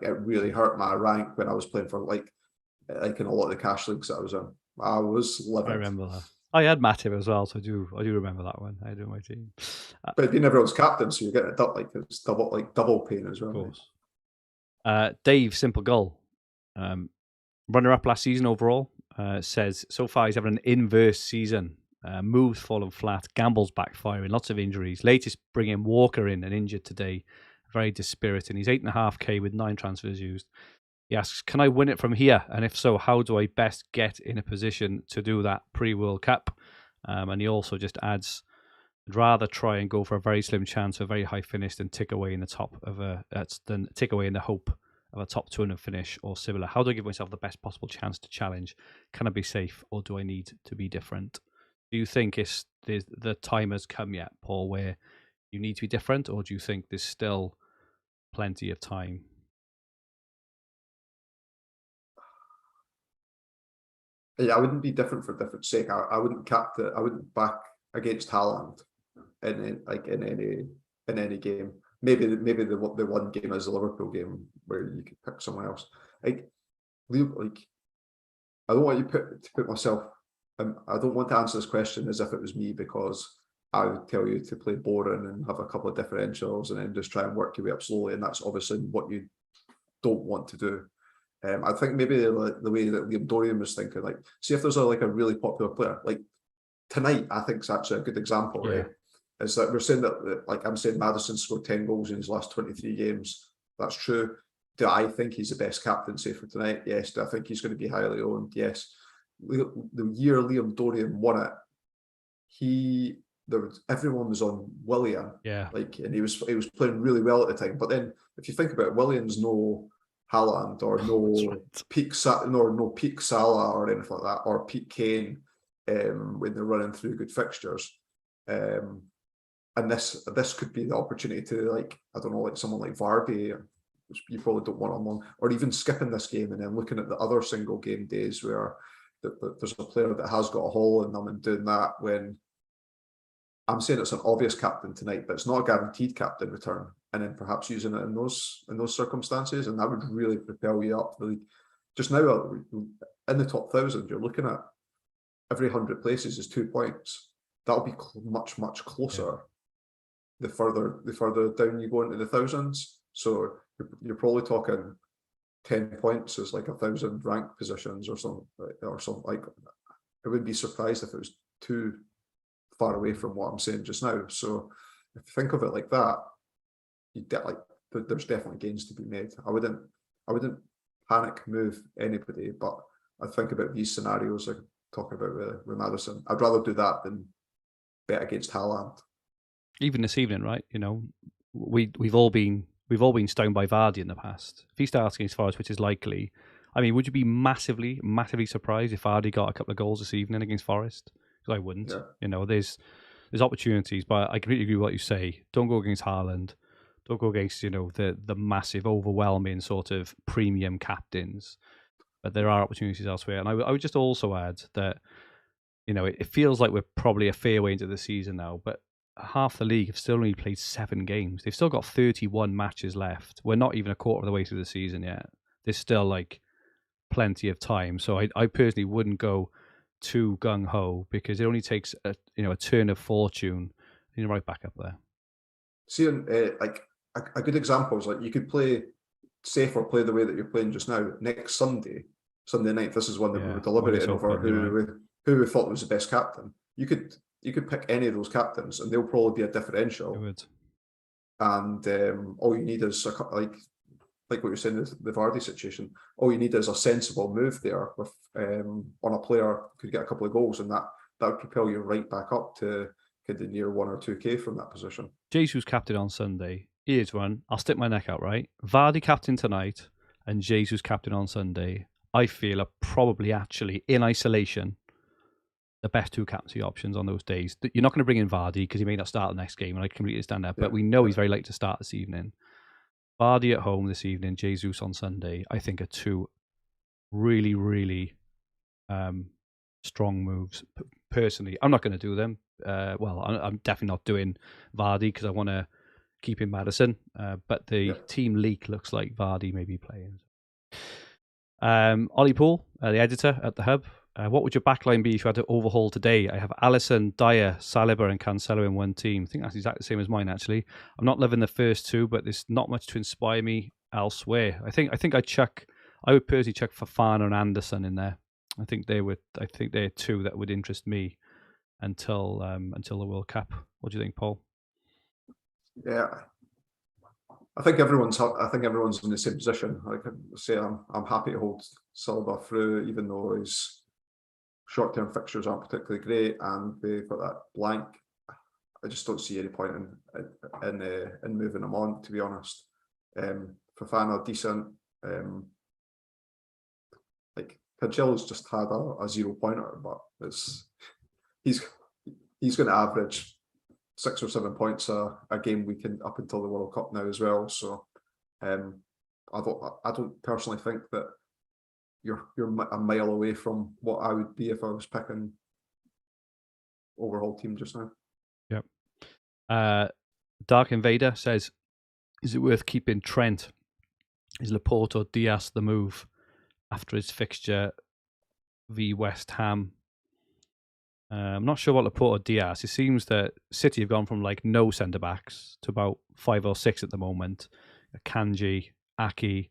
it really hurt my rank when I was playing for like in a lot of the cash leagues that I was in. I was livid. I remember that. I had Matip as well, so I do remember that one. I had it on my team. But being everyone's captain, so you're getting it's double pain as well. Of course. Dave, simple goal. Runner up last season overall. Says so far he's having an inverse season. Moves fallen flat, gambles backfiring, lots of injuries. Latest bringing Walker in and injured today. Very dispiriting. He's 8.5k with 9 transfers used. He asks, can I win it from here? And if so, how do I best get in a position to do that pre-World Cup? And he also just adds, I'd rather try and go for a very slim chance, a very high finish, than tick away in the hope of a top 200 finish or similar. How do I give myself the best possible chance to challenge? Can I be safe, or do I need to be different? Do you think the time has come yet, Paul, where you need to be different, or do you think there's still plenty of time? Yeah, I wouldn't be different for different sake. I wouldn't I wouldn't back against Haaland in any game. Maybe the one game is the Liverpool game where you could pick someone else. I don't want to put myself. I don't want to answer this question as if it was me, because I would tell you to play boring and have a couple of differentials and then just try and work your way up slowly, and that's obviously what you don't want to do. I think maybe the way that Liam Dorian was thinking, like, see if there's a really popular player, like tonight, I think is actually a good example, right? Is that we're saying that, like I'm saying, Maddison scored 10 goals in his last 23 games. That's true. Do I think he's the best captain, say, for tonight? Yes. Do I think he's going to be highly owned? Yes. The year Liam Dorian won it, everyone was on Willian, and he was playing really well at the time. But then, if you think about it, Willian's no Haaland or no peak Salah or anything like that, or peak Kane when they're running through good fixtures. And this could be the opportunity to, like, I don't know, like someone like Vardy, which you probably don't want on long, or even skipping this game and then looking at the other single game days where there's a player that has got a hole in them and doing that, when I'm saying it's an obvious captain tonight, but it's not a guaranteed captain return, and then perhaps using it in those circumstances, and that would really propel you up. Just now in the top 1,000, you're looking at every 100 places is 2 points. That'll be much closer the further down you go into the thousands. So you're probably talking 10 points is like 1,000 ranked positions or something like. I wouldn't be surprised if it was too far away from what I'm saying just now. So if you think of it like that, there's definitely gains to be made. I wouldn't panic move anybody, but I think about these scenarios like talking about with Maddison. I'd rather do that than bet against Haaland. Even this evening, right? You know, we've all been stoned by Vardy in the past. If he starts against Forest, which is likely, I mean, would you be massively surprised if Vardy got a couple of goals this evening against Forest? Because I wouldn't. Yeah. You know, there's opportunities, but I completely agree with what you say. Don't go against Haaland. Don't go against, you know, the massive, overwhelming sort of premium captains. But there are opportunities elsewhere. And I would just also add that, you know, it feels like we're probably a fair way into the season now, but half the league have still only played 7 games. They've still got 31 matches left. We're not even a quarter of the way through the season yet. There's still like plenty of time. So I personally wouldn't go too gung-ho, because it only takes a turn of fortune and you're right back up there. Seeing like a good example is, like, you could play safe or play the way that you're playing just now. Next Sunday night, this is one that we were deliberating over who we thought was the best captain. You could pick any of those captains and they'll probably be a differential. It would. And all you need is like what you're saying, the Vardy situation. All you need is a sensible move there with on a player who could get a couple of goals, and that would propel you right back up to could be near 1 or 2K from that position. Jesus captain on Sunday. Here's one. I'll stick my neck out, right? Vardy captain tonight and Jesus captain on Sunday, I feel are probably actually, in isolation, the best two captaincy options on those days. You're not going to bring in Vardy because he may not start the next game, and I completely understand that. But we know he's very likely to start this evening. Vardy at home this evening, Jesus on Sunday, I think are two really, really strong moves. Personally, I'm not going to do them. I'm definitely not doing Vardy because I want to keep in Maddison. But the team leak looks like Vardy may be playing. Ollie Poole, the editor at the Hub. What would your backline be if you had to overhaul today? I have Alisson, Dyer, Saliba, and Cancelo in one team. I think that's exactly the same as mine, actually. I'm not loving the first two, but there's not much to inspire me elsewhere. I think I would personally chuck Fofana and Anderson in there. I think they're two that would interest me until the World Cup. What do you think, Paul? Yeah, I think everyone's in the same position. Like I say, I'm happy to hold Saliba through, even though his short-term fixtures aren't particularly great, and they've got that blank. I just don't see any point in moving him on, to be honest. Fofana decent. Like Cancelo's just had a 0-pointer, but he's going to average 6 or 7 points a game weekend up until the World Cup now as well. So I don't personally think that you're a mile away from what I would be if I was picking overall team just now. Yep. Dark Invader says, is it worth keeping Trent? Is Laporte or Diaz the move after his fixture v West Ham? I'm not sure what Laporte or Diaz. It seems that City have gone from like no centre backs to about 5 or 6 at the moment. Kanji, Ake,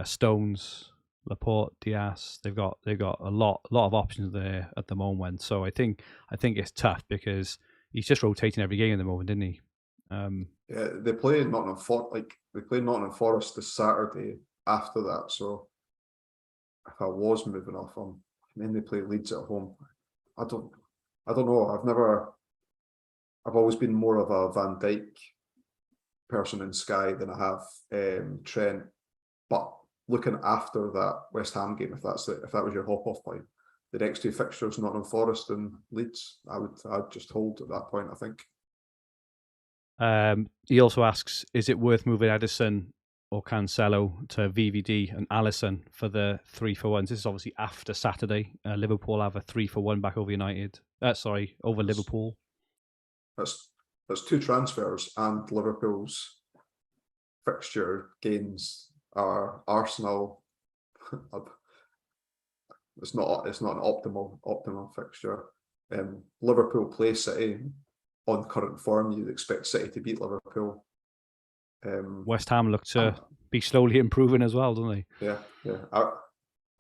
Stones, Laporte, Diaz. They've got a lot of options there at the moment. So I think it's tough because he's just rotating every game at the moment, isn't he? Yeah, they play Nottingham Forest this Saturday after that. So if I was moving off him, and then they play Leeds at home. I don't know. I've always been more of a Van Dijk person in Sky than I have Trent. But looking after that West Ham game, if that was your hop-off point, the next two fixtures, Nottingham Forest and Leeds, I'd just hold at that point, I think. He also asks, is it worth moving Edison or Cancelo to VVD and Alisson for the 3-for-1s? This is obviously after Saturday. Liverpool have a 3-for-1 back over over Liverpool. That's 2 transfers, and Liverpool's fixture gains are Arsenal. It's not an optimal fixture. Liverpool play City on current form. You'd expect City to beat Liverpool. West Ham look to be slowly improving as well, don't they? Yeah.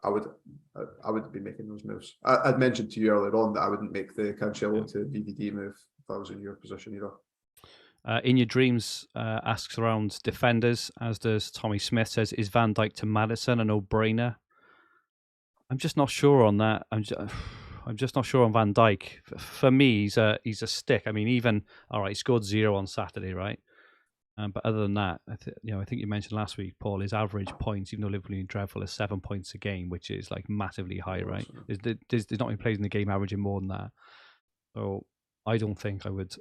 I would be making those moves. I'd mentioned to you earlier on that I wouldn't make the Cancelo to VVD move if I was in your position either. In Your Dreams asks around defenders, as does Tommy Smith. Says, is Van Dijk to Maddison a no-brainer? I'm just not sure on that. I'm just not sure on Van Dijk. For me, he's a stick. I mean, he scored 0 on Saturday, right? But other than that, I think you mentioned last week, Paul, his average points, even though Liverpool are dreadful, is 7 points a game, which is like massively high, right? There's not many players in the game averaging more than that. So I don't think I would.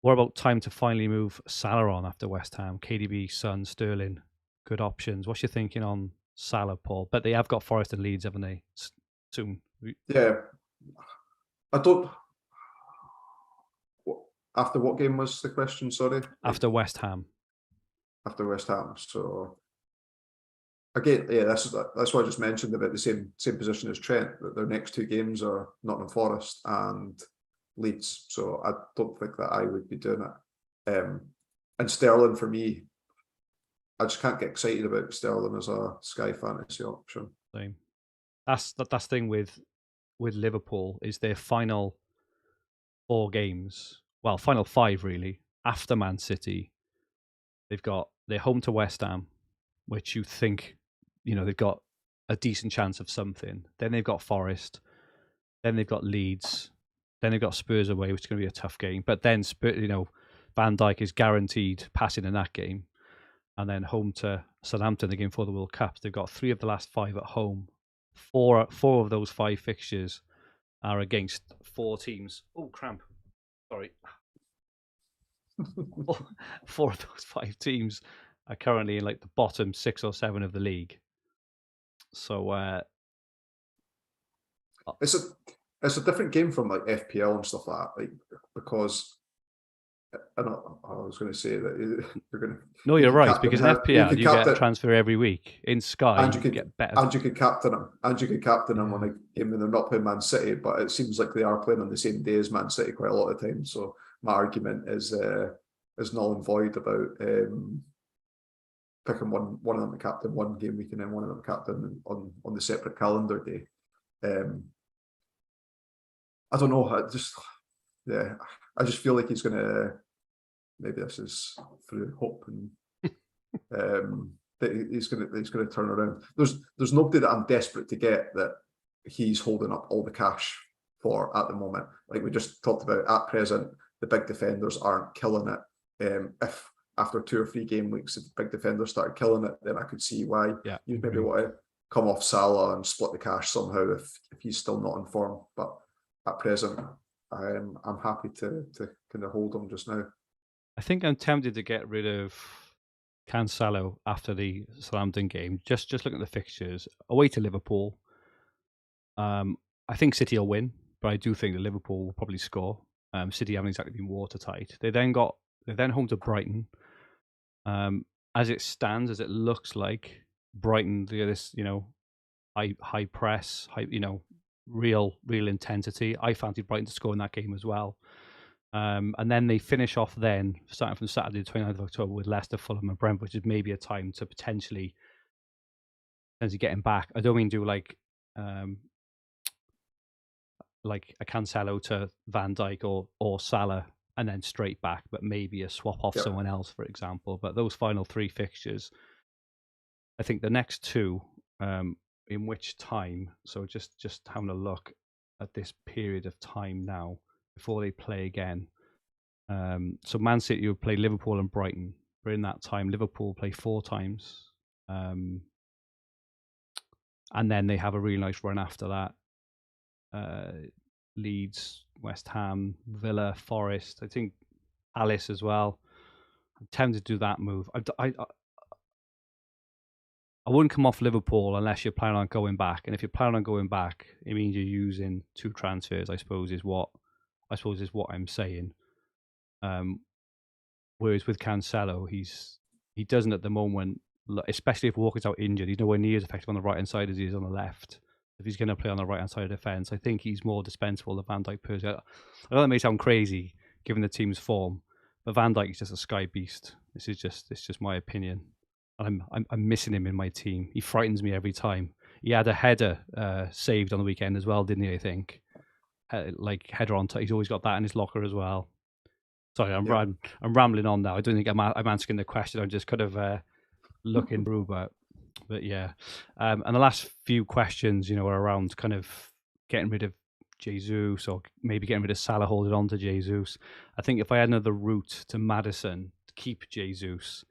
What about time to finally move Salah on after West Ham? KDB, Son, Sterling, good options. What's your thinking on Salah, Paul? But they have got Forest and Leeds, haven't they? Soon. Yeah. I don't... After what game was the question, sorry? After West Ham. After West Ham. So, again, yeah, that's what I just mentioned about the same position as Trent, that their next 2 games are Nottingham Forest and Leeds. So I don't think that I would be doing it. And Sterling, for me, I just can't get excited about Sterling as a Sky fantasy option. Same. That's the thing with Liverpool, is their final 4 games, well, final 5 really, after Man City. They're home to West Ham, which you think, they've got a decent chance of something. Then they've got Forest. Then they've got Leeds. Then they've got Spurs away, which is going to be a tough game. But then, Van Dijk is guaranteed passing in that game. And then home to Southampton, the game for the World Cup. They've got 3 of the last 5 at home. Four of those 5 fixtures are against 4 teams. Oh, cramp. Sorry. 4 of those 5 teams are currently in like the bottom 6 or 7 of the league. So it's a different game from like FPL and stuff like that, like, because I was going to say that you're going to. No, you're right, because in FPL you get a transfer every week. In Sky, and you can get better. And you can captain them on a game when they're not playing Man City, but it seems like they are playing on the same day as Man City quite a lot of times. So my argument is null and void about picking one of them to captain one game week and then one of them captain on the separate calendar day. I don't know. I just feel like he's going to. Maybe this is through hope and that he's going to turn around. There's nobody that I'm desperate to get that he's holding up all the cash for at the moment. Like we just talked about, at present, the big defenders aren't killing it. If after 2 or 3 game weeks, if the big defenders started killing it, then I could see why you'd maybe want to come off Salah and split the cash somehow if he's still not in form. But at present, I'm happy to kind of hold him just now. I think I'm tempted to get rid of Cancelo after the Southampton game. Just looking at the fixtures, away to Liverpool. I think City will win, but I do think that Liverpool will probably score. City haven't exactly been watertight. They're then home to Brighton. As it stands, as it looks like, Brighton, this high press, real intensity. I fancied Brighton to score in that game as well. And then they finish off then, starting from Saturday the 29th of October, with Leicester, Fulham and Brentford, which is maybe a time to potentially get him back. I don't mean do like a Cancelo to Van Dijk or Salah and then straight back, but maybe a swap off someone else, for example. But those final 3 fixtures, I think the next 2, in which time, so just having a look at this period of time now, before they play again. So Man City will play Liverpool and Brighton. But in that time, Liverpool play 4 times. And then they have a really nice run after that. Leeds, West Ham, Villa, Forest. I think Palace as well. I'm tempted to do that move. I wouldn't come off Liverpool unless you're planning on going back. And if you're planning on going back, it means you're using 2 transfers, I suppose is what I'm saying. Whereas with Cancelo, he doesn't at the moment, especially if Walker's out injured, he's nowhere near as effective on the right hand side as he is on the left. If he's going to play on the right hand side of the defence, I think he's more dispensable than Van Dijk personally. I know that may sound crazy given the team's form, but Van Dijk is just a sky beast. It's just my opinion. And I'm missing him in my team. He frightens me every time. He had a header saved on the weekend as well, didn't he? I think. Header on top. He's always got that in his locker as well. Sorry, I'm rambling on now. I don't think I'm answering the question. I'm just kind of looking through, but yeah. And the last few questions, are around kind of getting rid of Jesus or maybe getting rid of Salah, holding on to Jesus. I think if I had another route to Maddison to keep Jesus,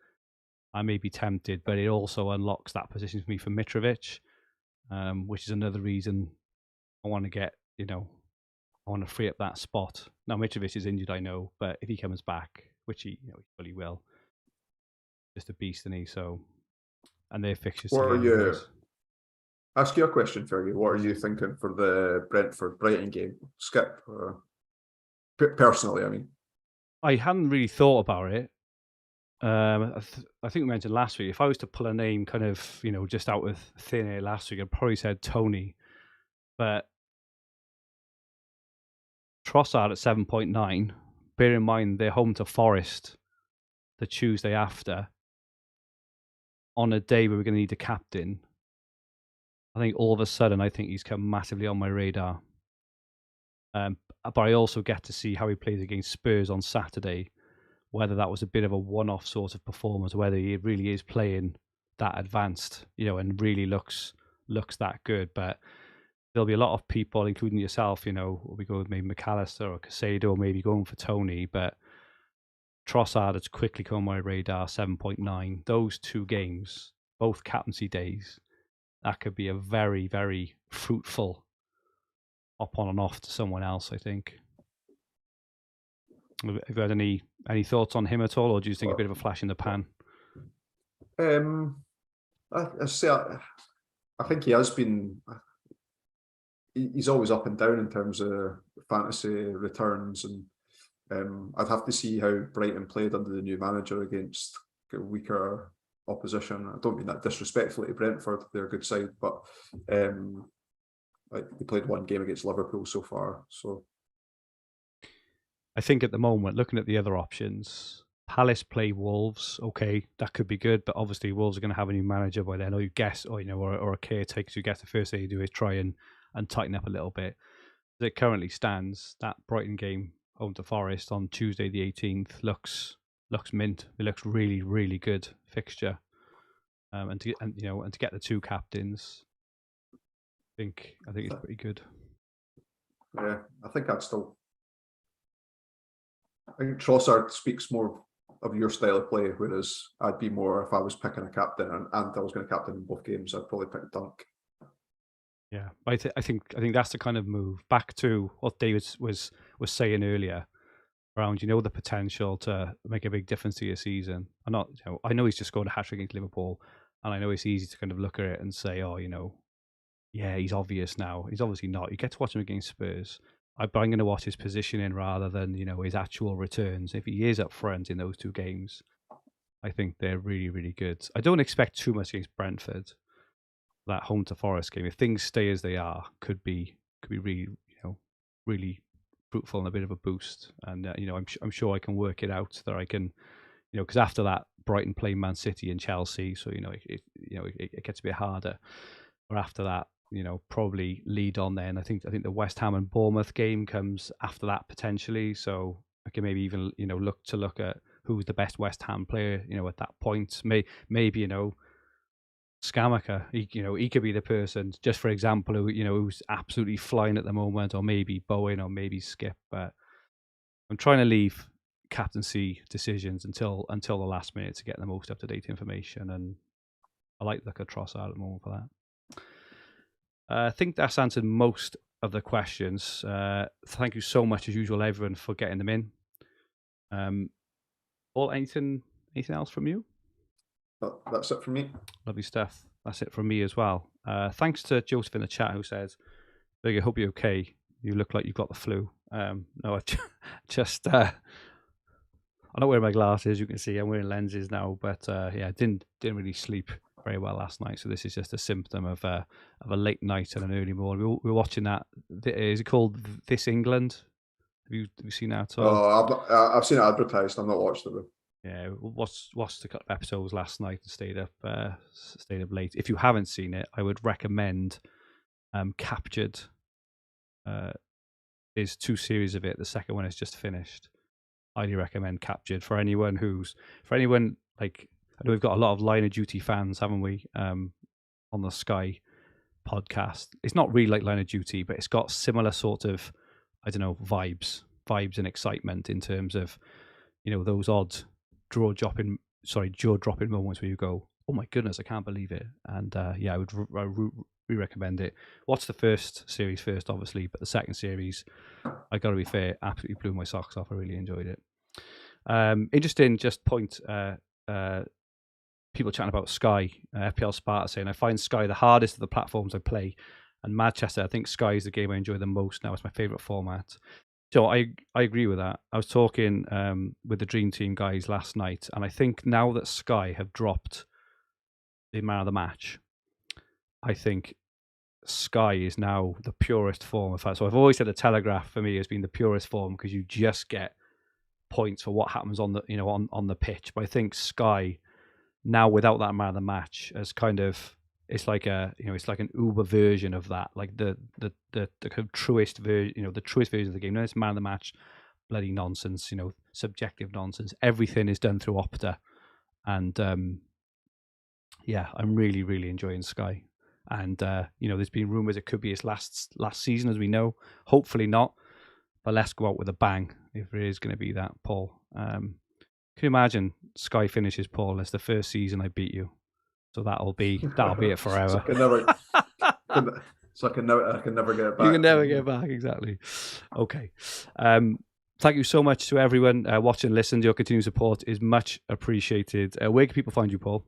I may be tempted, but it also unlocks that position for me for Mitrovic, which is another reason I want to get, I want to free up that spot. Now, Mitrovic is injured, I know, but if he comes back, which he probably will, just a beast, isn't he? So, and their fixtures. Ask you a question, Fergi. What are you thinking for the Brentford Brighton game? Skip, personally, I mean. I hadn't really thought about it. I think we mentioned last week, if I was to pull a name kind of, just out of thin air last week, I'd probably said Tony. But Trossard at 7.9, bear in mind they're home to Forest the Tuesday after, on a day where we're going to need a captain. I think all of a sudden, I think he's come massively on my radar. But I also get to see how he plays against Spurs on Saturday, whether that was a bit of a one-off sort of performance, whether he really is playing that advanced, and really looks that good. But there'll be a lot of people, including yourself, will be going with maybe McAllister or Casado, maybe going for Tony, but Trossard has quickly come on my radar, 7.9. Those 2 games, both captaincy days, that could be a very, very fruitful up on and off to someone else, I think. Have you had any thoughts on him at all, or do you think a bit of a flash in the pan? I think he has been. He's always up and down in terms of fantasy returns, and I'd have to see how Brighton played under the new manager against weaker opposition. I don't mean that disrespectfully to Brentford; they're a good side, but they played 1 game against Liverpool so far. So I think at the moment, looking at the other options, Palace play Wolves. Okay, that could be good, but obviously Wolves are going to have a new manager by then, or or a caretaker. So you guess the first thing you do is try and tighten up a little bit. As it currently stands, that Brighton game home to Forest on Tuesday the 18th looks mint. It looks really, really good fixture. And to get the 2 captains, I think it's pretty good. Yeah, I think I think Trossard speaks more of your style of play, whereas I'd be more, if I was picking a captain and I was going to captain in both games, I'd probably pick Dunk. Yeah, I think that's the kind of move back to what David was saying earlier around the potential to make a big difference to your season. I know he's just scored a hat-trick against Liverpool, and I know it's easy to kind of look at it and say, yeah, he's obvious now. He's obviously not. You get to watch him against Spurs. I'm going to watch his positioning rather than his actual returns. If he is up front in those 2 games, I think they're really, really good. I don't expect too much against Brentford. That home to Forest game, if things stay as they are, could be really really fruitful and a bit of a boost. And I'm sure I can work it out that I can, because after that Brighton play Man City and Chelsea, so it gets a bit harder. Or after that, probably lead on then. I think the West Ham and Bournemouth game comes after that potentially. So I can maybe even look at who's the best West Ham player at that point. Maybe Scamacca, he could be the person, just for example, who's absolutely flying at the moment, or maybe Bowen, or maybe Skip. But I'm trying to leave captaincy decisions until the last minute to get the most up-to-date information, and I like the look at Trossard at the moment for that. I think that's answered most of the questions. Thank you so much, as usual, everyone, for getting them in. Paul, anything else from you? That's it from me. Lovely stuff. That's it from me as well. Thanks to Joseph in the chat who says, "Fergie, I hope you're okay. You look like you've got the flu." No, I've just I'm not wearing my glasses. You can see I'm wearing lenses now, but yeah, didn't really sleep very well last night. So this is just a symptom of a late night and an early morning. We were watching that. Is it called This England? Have you seen that at all? Oh, I've seen it advertised. I've not watched it though. Yeah, watched a couple of episodes last night and stayed up late. If you haven't seen it, I would recommend Captured. There's 2 series of it. The second one is just finished. Highly recommend Captured for anyone like, I know we've got a lot of Line of Duty fans, haven't we? On the Sky podcast. It's not really like Line of Duty, but it's got similar sort of, I don't know, vibes and excitement in terms of, those odd jaw-dropping moments where you go, "Oh my goodness, I can't believe it!" And yeah, I would recommend it. Watch the first series first, obviously, but the second series, I got to be fair, absolutely blew my socks off. I really enjoyed it. Interesting, just point. People chatting about Sky, FPL Sparta saying, "I find Sky the hardest of the platforms I play, and Manchester, I think Sky is the game I enjoy the most now. It's my favourite format." So I agree with that. I was talking with the Dream Team guys last night, and I think now that Sky have dropped the man of the match, I think Sky is now the purest form of that. So I've always said the Telegraph for me has been the purest form because you just get points for what happens on the on the pitch. But I think Sky now, without that man of the match, as kind of, it's like it's like an Uber version of that, like the kind of truest version, the truest version of the game. No, it's man of the match, bloody nonsense, subjective nonsense. Everything is done through Opta, and yeah, I'm really, really enjoying Sky. And there's been rumours it could be his last season, as we know. Hopefully not, but let's go out with a bang if it is going to be that, Paul. Can you imagine Sky finishes, Paul, as the first season I beat you? So that'll be it forever. I can never get it back. You can never get it back, exactly. Okay. Thank you so much to everyone watching and listening. Your continued support is much appreciated. Where can people find you, Paul?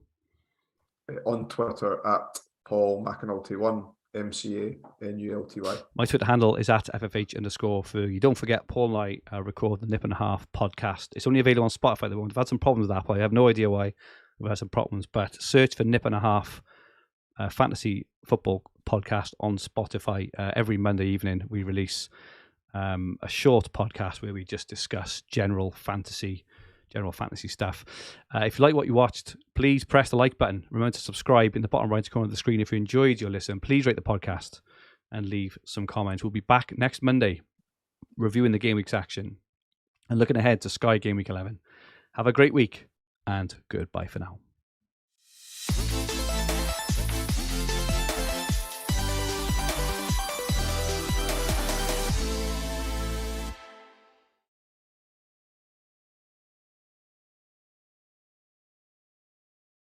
On Twitter at Paul McAnulty1, MCANULTY. My Twitter handle is at FFH_Fergi. Don't forget, Paul and I record the Nip and a Half podcast. It's only available on Spotify at the moment. I've had some problems with that. I have no idea why we've had some problems, but search for Nip and a Half fantasy football podcast on Spotify. Every Monday evening we release a short podcast where we just discuss general fantasy stuff. If you like what you watched, please press the like button. Remember to subscribe in the bottom right corner of the screen. If you enjoyed your listen, please rate the podcast and leave some comments. We'll be back next Monday reviewing the Game Week's action and looking ahead to Sky Game Week 11. Have a great week and goodbye for now.